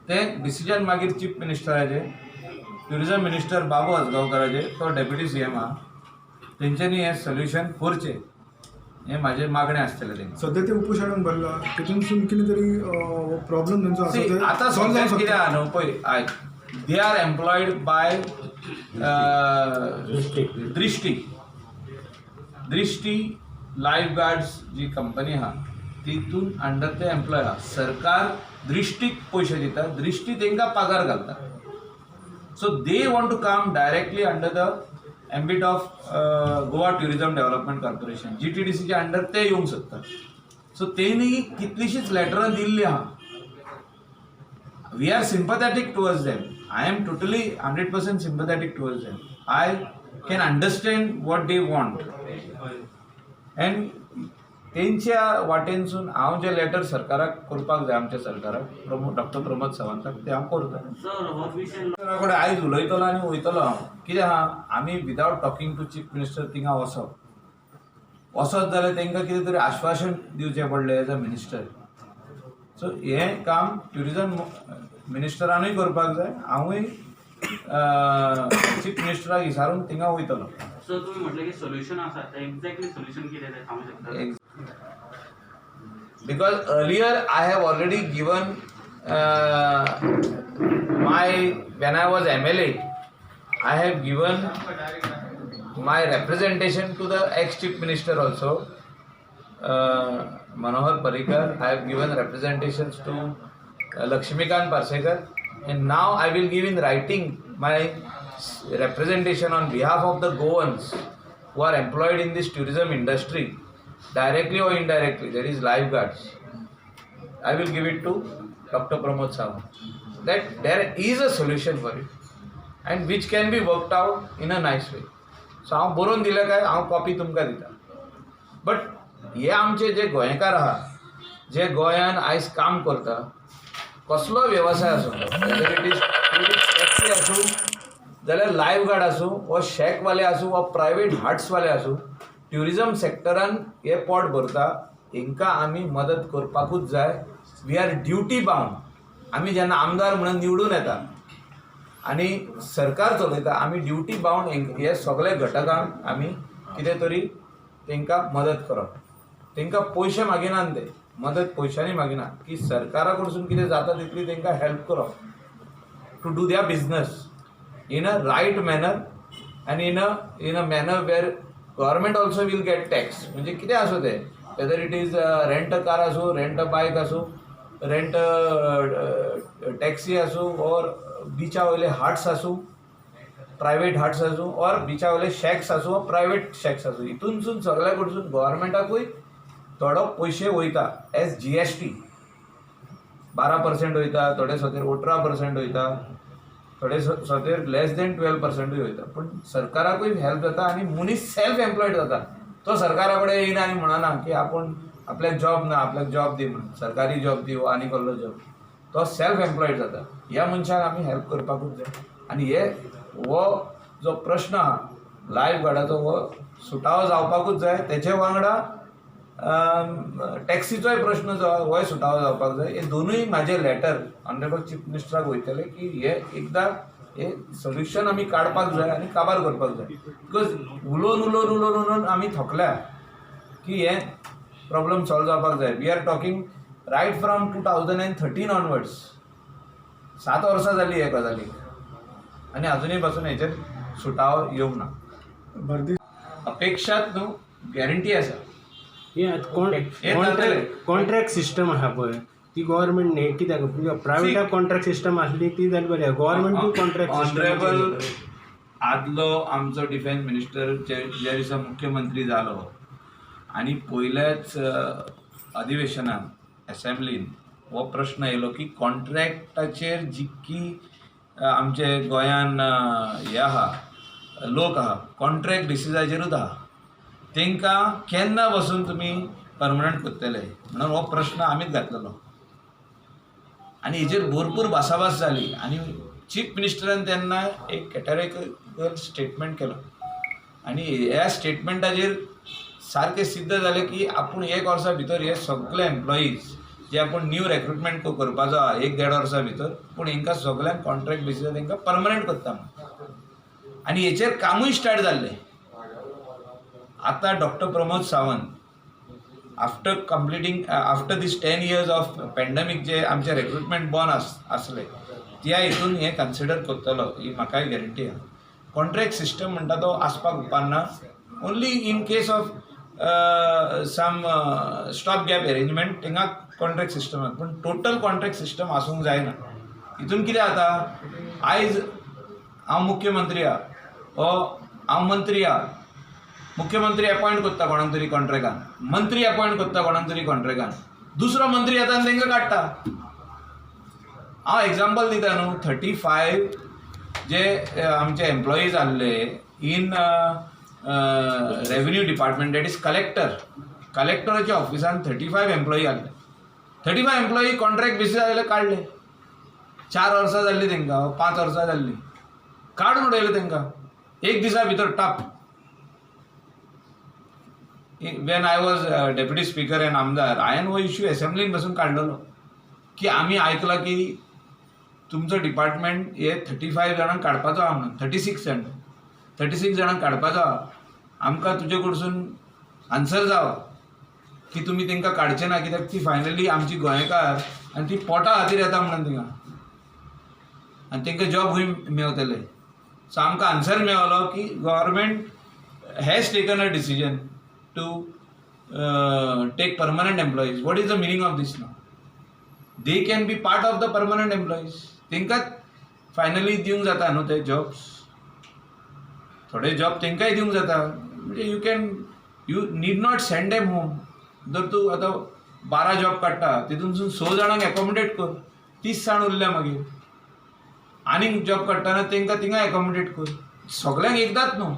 ते डिसिजन मागीर chief मिनिस्टराचे, tourism minister बाबू आजगावकराचे, तो डेप्युटी सीएम हा, तेंच्यांनी हे सोल्युशन करचें हे माझे मागणें आसतलें तेंकां. सध्या ते उपोशणाक भरला तितूनसून कितें तरी प्रॉब्लेम तेंचो आसा ते आतां सॉल्व सध्या जावंक कितें शकता. आहा न्हू पळय, आयक दे आर एम्प्लॉयड बाय दृष्टी लायफ गार्ड्स जी कंपनी आहा तितून अंडर ते एम्प्लॉय आहा. सरकार दृष्टीक पयशे दिता, दृष्टी तेंकां पगार घालता. So they want to come directly under the ambit of Goa tourism development corporation, GTDCच्या अंडर ते येवंक सोदतात. सो तेणी कितलीशींच लेटरां दिल्लीं आहा. We are sympathetic towards them. I am totally 100% sympathetic towards them. I can understand what they want. And तेंच्या वाटेनसून हांव जे लेटर सरकाराक करपाक जाय, आमच्या सरकाराक, डॉक्टर प्रमोद सावंताक, ते हांव करता. कडेन आयज उलयतलो आनी वयतलो हांव. कितें आहा, आमी विदावट टॉकिंग टू चीफ मिनिस्टर थिंगा वचत जाल्यार तेंकां कितें तरी आश्वासन दिवचें पडलें एज अ मिनिस्टर. सो हें काम ट्युरिझम मिनिस्टरानूय करपाक जाय. हांवूय चीफ मिनिस्टराक विचारून थिंगा वयतलो. सर तुम्ही म्हटलं की सोल्युशन आसा, एक्झॅक्टली सोल्युशन कितें तें सांगू शकता? Because earlier I have already given when I was MLA, I have given my representation to the ex-chief minister also, Manohar Parrikar. I have given representations to Lakshmikant Parsekar, and now I will give in writing my representation on behalf of the Goans who are employed in this tourism industry, directly or indirectly. There is lifeguards. I will give it to Dr. Pramod Sawant, that there is a solution for it and which can be worked out in a nice way. So हांव बरोवन दिलें काय, हांव copy तुमकां दिता. But हे आमचे जे गोंयकार आहा, जे गोंयान आयज काम करता, कसलो वेवसाय आसूं, वेदर इट इज टॅक्सी आसूं, जाल्यार लायफ गार्ड आसूं, वा शेकवाले आसूं, वा प्रायवेट हाट्सवाले आसूं, ट्युरिझम सेक्टरान हे पोट भरता, हेंकां आमी मदत करपाकूच जाय. We are duty bound. आमी जेन्ना आमदार म्हणून निवडून येता आनी सरकार चलयता, आमी ड्युटी बावंड हे सगळे घटकांक आमी कितें तरी तेंकां मदत करप. तेंकां पयशे मागिनात, ते मदत पयशांनी मागिनात, की सरकारा कडसून कितें जाता तितली तेंकां हेल्प करप to do their business in a right manner and in a manner where government also will get tax. म्हणजे कितें आसूं तें, whether it is rent a car आसूं, rent a bike आसूं, rent a taxi आसूं, or बिचा वयले hearts आसूं, प्रायवेट हाट्स आसूं, और बिचा वयले शॅक्स आसूं, वा प्रायवेट शॅक्स आसूं, हितूनसून सगळ्या कडसून गव्हर्मेंटाकूय थोडो पयशे वयता एज GST. 12% वयता, थोडे सोतेर 18% वयता, थोडे सोतेर लेस देन 12% वयता. पूण सरकाराकूय हेल्प जाता आनी मनीस सेल्फ एम्प्लॉयड जाता. तो सरकारा कडेन येयना आनी म्हणना की आपूण आपल्याक जॉब ना, आपल्याक जॉब दी म्हणून, सरकारी जॉब दी वा आनी कसलो जॉब. तो सेल्फ एम्प्लॉयड जाता. ह्या मनशाक आमी हेल्प करपाकूच जाय. आनी हो जो प्रश्न आहा लायफ गार्डाचो, हो सुटावो जावपाकूच जाय. तेचे वांगडा टॅक्सीचोय प्रश्न जो आहा होय सुटावो जावपाक जाय. हे दोनूय म्हाजे लेटर ऑनरेबल चीफ मिनिस्टराक वयतले की हे एकदां हे सोल्युशन आमी काडपाक जाय आनी काबार करपाक जाय. बिकॉज उलोवन आमी थकल्या की हे प्रॉब्लम सॉल्व जावपाक जाय. We are talking right from 2013 onwards. 7 वर्सां जालीं हे गजालीक आनी आजुनूय पासून हेचेर सुटावो येवंक ना. अपेक्षात न्हू, गॅरंटी आसा. कॉन्ट्रॅक्ट सिस्टम आहा पळय, ती गव्हर्मेंट न्ही कित्याक प्रायवेटाक कॉन्ट्रॅक्ट सिस्टम आसली ती जाल्यार बरी. गव्हर्मेंटूय कॉन्ट्रॅक्ट ऑनरेबल आदलो आमचो डिफेन्स मिनिस्टर ज्या दिसा मुख्यमंत्री जालो आनी पयल्याच अधिवेशनान असेंब्लीन हो प्रश्न येयलो की कॉन्ट्रॅक्टाचेर जितकी आमचे गोंयान हे आहा लोक आहा कॉन्ट्रॅक्ट बेसिसाचेरूच आहा, तेंकां केन्ना वचून तुमी परमनंट करतले म्हणून हो प्रश्न आमीच घातलेलो. आनी हेजेर भरपूर भासाभास जाली आनी चीफ मिनिस्टरान तेन्ना एक कॅटेगरिकल स्टेटमेंट केलो आनी ह्या स्टेटमेंटाचेर सारकें सिद्ध जालें की आपूण 1 वर्सा भितर हे सगळे एम्प्लॉईज जे आपण न्यू रिक्रुटमेंट करपाचो आहा 1-1.5 वर्सां भितर, पूण हेंकां सगळ्यांक कॉन्ट्रॅक्ट बेसिसार तेंकां परमनंट करता म्हणून. आनी हेचेर कामूय स्टार्ट जाल्लें. आतां doctor Pramod Sawant after this 10 years of pandemic जे आमचे रिक्रुटमेंट बंद आसले त्या हितून हें कन्सिडर करतलो ही म्हाकाय गॅरंटी आहा. कॉन्ट्रॅक्ट सिस्टम म्हणटा तो आसपाक उपकारना. Only in case of some stop gap arrangement थिंगा कॉन्ट्रॅक्ट सिस्टम आसा, पूण टोटल कॉन्ट्रॅक्ट सिस्टम आसूंक जायना. हितून कितें जाता, आयज हांव मुख्यमंत्री आहा हो हांव मंत्री आहा, मुख्यमंत्री अपॉयंट करता कोणाक तरी कॉन्ट्रॅक्टान, मंत्री अपॉयंट करता कोणाक तरी कॉन्ट्रॅक्टान, दुसरो मंत्री येता आनी तांकां काडटा. हांव एग्जाम्पल दिता न्हू, 35 जे आमचे एम्प्लॉईज आसले in revenue department, that is कलेक्टराच्या ऑफिसान 35 एम्प्लॉई आसले. 35 एम्प्लॉई कॉन्ट्रॅक्ट बेसिस आसले काडले. 4 वर्सां जाल्ली तांकां, 5 वर्सां जाल्ली, काडून उडयले तांकां एक दिसा भितर टप. When I was deputy speaker end आमदार, हांवें हो इश्यू असेंब्लीन बसून काडलेलो की आमी आयकलां की तुमचो डिपार्टमेंट हे 35 जाणांक काडपाचो आहा म्हणून, 36 जाणांक काडपाचो आहा. आमकां तुजे कडसून आन्सर जावं की तुमी तांकां काडचे ना, कित्याक ती फायनली आमची गोंयकार आनी ती पोटा खातीर येता म्हणून थिंगा, आनी तांकां जॉब खंय मेवतले. सो आमकां आन्सर मेळलो की government has taken a decision to take permanent employees. What is the meaning of this नाव? They can be part of the permanent employees. तांकां फायनली दिवंक जाता न्हू ते जॉब्स, थोडे जॉब तांकांय दिवंक जाता. म्हणजे you need not send them home. जर तूं आतां 12 जॉब काडटा तितूनसून 6 जाणांक एकोमोडेट कर, 30 जाण उरल्या मागीर. आनीक जॉब काडटना तांकां थिंगा एकोमोडेट कर. सगळ्यांक एकदांच न्हू,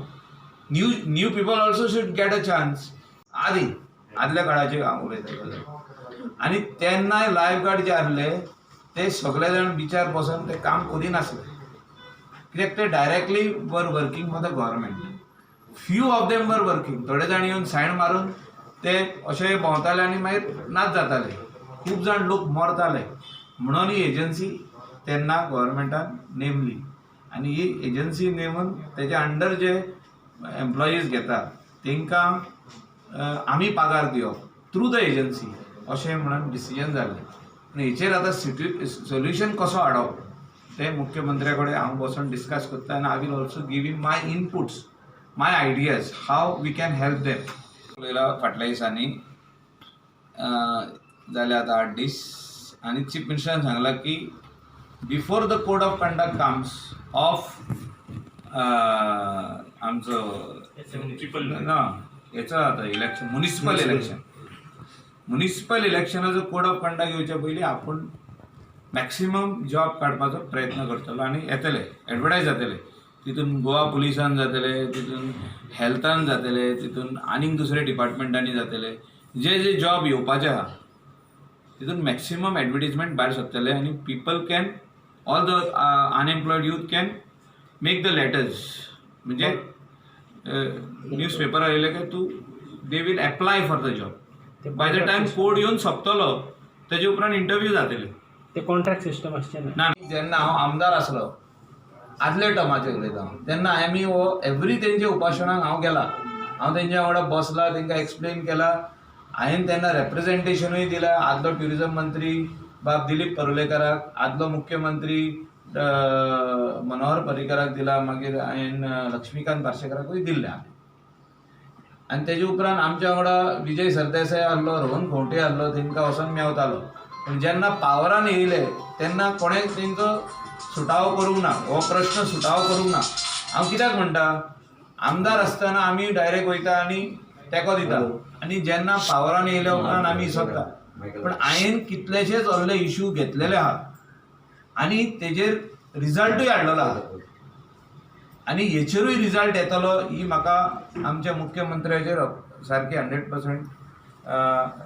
new people also should get a chance. आदल्या काळाचेर हांव उलयतां. आनी तेन्नाय लायफ गार्ड जे आसले ते सगळे जाण बिचार बसून ते काम करिनासले, कित्याक ते डायरेक्टली वर working for the government. Few of them were working. थोडे जाण येवन सायन मारून ते अशे भोंवताले आनी मागीर नाच जाताले. खूब जाण लोक मरताले. म्हणून ही एजन्सी तेन्ना गव्हर्मेंटान नेमली, आनी ही एजन्सी नेमून तेच्या अंडर जे एम्प्लॉईज घेतात तांकां आमी पगार दिवप थ्रू द एजन्सी अशें म्हणून डिसिजन जाल्लें. आनी हेचेर आतां सोल्युशन कसो हाडप ते मुख्यमंत्र्या कडेन हांव बसून डिस्कस करता. आनी I will also give in my inputs, my ideas how we can help them. उलयला फाटल्या दिसांनी जाले आतां 8 दीस, आनी चीफ मिनिस्टरान सांगलां की before the code of conduct comes off आमचो ना हेचो जाता इलेक्शन, म्युनिसिपल इलेक्शनाचो कोड ऑफ कंडक्ट येवचे पयलीं आपूण मॅक्सिमम जॉब काडपाचो प्रयत्न करतलो. आनी येतले, एडवर्टायज जातले, तितून गोवा पुलिसान जातले, तितून हेल्थान जातले, तितून आनीक दुसरे डिपार्टमेंटांनी जातले. जे जॉब येवपाचे आहा तितून मॅक्सिमम एडवर्टिजमेंट भायर सरतले. आनी people can, all the unemployed youth can make the letters. म्हणजे न्यूज पेपर आयले की तूं they will apply for the job. By the time code येवन सोंपतलो तेजे उपरांत इंटरव्यू जातले. ते कॉन्ट्रॅक्ट सिस्टम आसचें ना. जेन्ना हांव आमदार आसलो आदले टर्माचेर उलयता हांव, तेन्ना आमी हो एवरी तेंचे उपाशनाक हांव गेला. हांव तेंच्या वांगडा बसला, तेंकां एक्सप्लेन केला. हांवें तेन्ना रेप्रेजेंटेशनूय दिलां आदलो ट्युरिजम मंत्री बाब दिलीप परुलेकराक, आदलो मुख्यमंत्री मनोहर पर्रीकराक दिला, मागीर हांवें लक्ष्मीकांत पार्सेकराकूय दिल्लें. आनी तेजे उपरांत आमच्या वांगडा विजय सरदेसाय आहलो, रोहन खंवटे आहलो, तेंकां वचोन मेवतालो. पूण जेन्ना पावरान येयले तेन्ना कोणें तेंचो सुटावो करूंक ना, हो प्रश्न सुटावो करूंक ना. हांव कित्याक म्हणटा, आमदार आसतना आमी डायरेक्ट वयता आनी तेंको दिता, आनी जेन्ना पावरान येयल्या उपरांत आमी हिसपता. पूण हांवें कितलेशेच व्हडले इश्यू घेतलेले आहात आनी तेजेर रिजल्टूय हाडलेलो आहा. आनी हेचेरूय रिजल्ट येतलो ही म्हाका आमच्या मुख्यमंत्र्याचेर सारकी 100%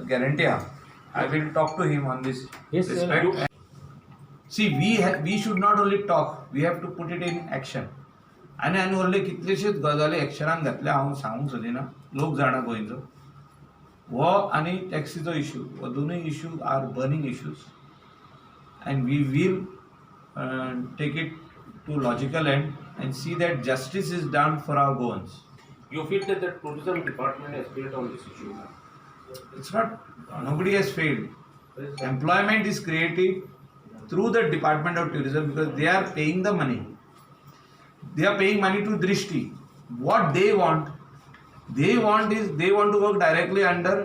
गॅरंटी आहा. I will talk to him on this respect. See, we should not only talk, we have to put it in action. आनी व्हडले कितलेशेच गजाली एक्शनान घातल्या हांव सांगूंक सोदिना, लोक जाणा गोंयचो. हो आणि टॅक्सीचो इशू हो दोनूय issue are burning issues and we will take it to logical end and see that justice is done for our Goans. You feel that the tourism department has failed on this issue? It's not, nobody has failed. Employment is created through the Department of Tourism because they are paying the money. They are paying money to Drishti. What they want is they want to work directly under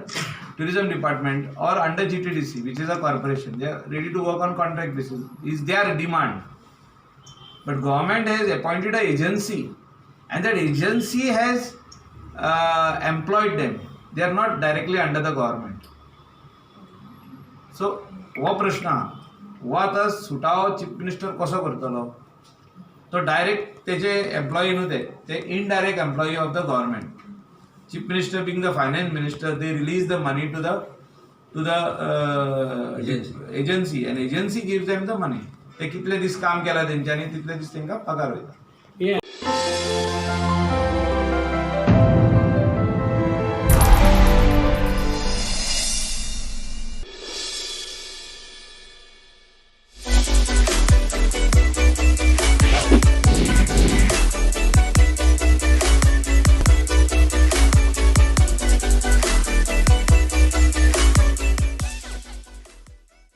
Tourism Department or under GTDC, which is a corporation. They are ready to work on contract basis. Is their demand. But government has appointed an agency, and that agency has employed them. They are not directly under the government. So हो प्रश्न हो आतां सुटावो chief minister कसो करतलो. तो direct तेजे employee न्हू ते indirect employee of the government. Chief Minister being the finance minister, they release the money to the agency and agency gives them the money. ते कितले दीस काम केला तेंच्यांनी तितले दीस तेंकां पगार वयता.